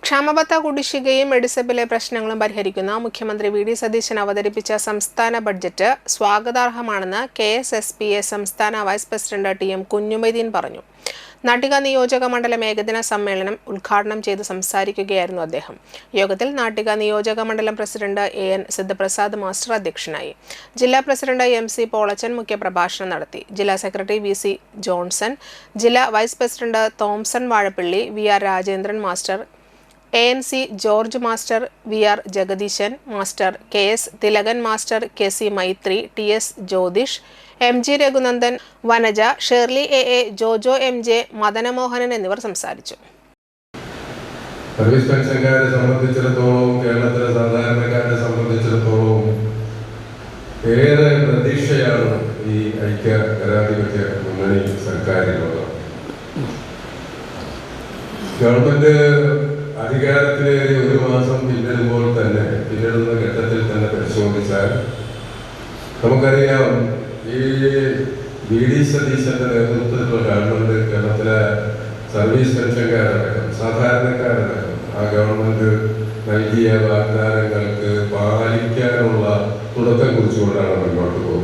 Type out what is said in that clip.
ക്ഷാമബത്ത കുടിശ്ശികയും എഡിസബിലെ പ്രശ്നങ്ങളും പരിഹരിക്കുന്ന മുഖ്യമന്ത്രി വി.ഡി. സതീശൻ അവതരിപ്പിച്ച സംസ്ഥാന ബഡ്ജറ്റ് സ്വാഗതാർഹമാണെന്ന് കെ.എസ്.എസ്.പി.എ സംസ്ഥാന വൈസ് പ്രസിഡന്റ് ടി.എം. കുഞ്ഞുമൊയ്തീൻ പറഞ്ഞു. നാട്ടിക നിയോജക മണ്ഡലം ഏകദിന സമ്മേളനം ഉദ്ഘാടനം ചെയ്ത് സംസാരിക്കുകയായിരുന്നു അദ്ദേഹം. യോഗത്തിൽ നാട്ടിക നിയോജക മണ്ഡലം പ്രസിഡന്റ് എ.എൻ. സിദ്ധപ്രസാദ് മാസ്റ്റർ അധ്യക്ഷനായി. ജില്ലാ പ്രസിഡന്റ് എം.സി. പോളച്ചൻ മുഖ്യപ്രഭാഷണം നടത്തി. ജില്ലാ സെക്രട്ടറി വി.സി. ജോൺസൺ, ജില്ലാ vice president Thomson Vazhappilly, V R. Rajendran master, A N C. George master, V R. Jagadeesan master, K S. Thilakan master, K C. Maithri, T S. Jyothish, M G. Raghunandan, Vanaja, Shirley A A., Jojo M J, Madanamohanan എന്നിവർ സംസാരിച്ചു. സർവീസ് പെൻഷൻകാരെ സംബന്ധിച്ചിടത്തോളം, കേരളത്തിലെ സാധാരണക്കാരെ സംബന്ധിച്ചിടത്തോളം ഏറെ പ്രതീക്ഷയാണ് ഈ ഐക്യ ജനാധിപത്യ മുന്നണി സർക്കാരിനുള്ളത്. ഗവൺമെന്റ് അധികാരത്തിലേറി ഒരു മാസം പിന്നിടുന്ന ഘട്ടത്തിൽ തന്നെ പരിശോധിച്ചാൽ നമുക്കറിയാം, ഈ വി.ഡി. സതീശന്റെ നേതൃത്വത്തിലുള്ള ഗവൺമെന്റ് കേരളത്തിലെ സർവീസ് പെൻഷൻകാരടക്കം സാധാരണക്കാരടക്കം ആ ഗവൺമെന്റ് നൽകിയ വാഗ്ദാനങ്ങൾക്ക് പാലിക്കാനുള്ള തുടക്കം കുറിച്ചുകൊണ്ടാണ് മുന്നോട്ട് പോകുന്നത്.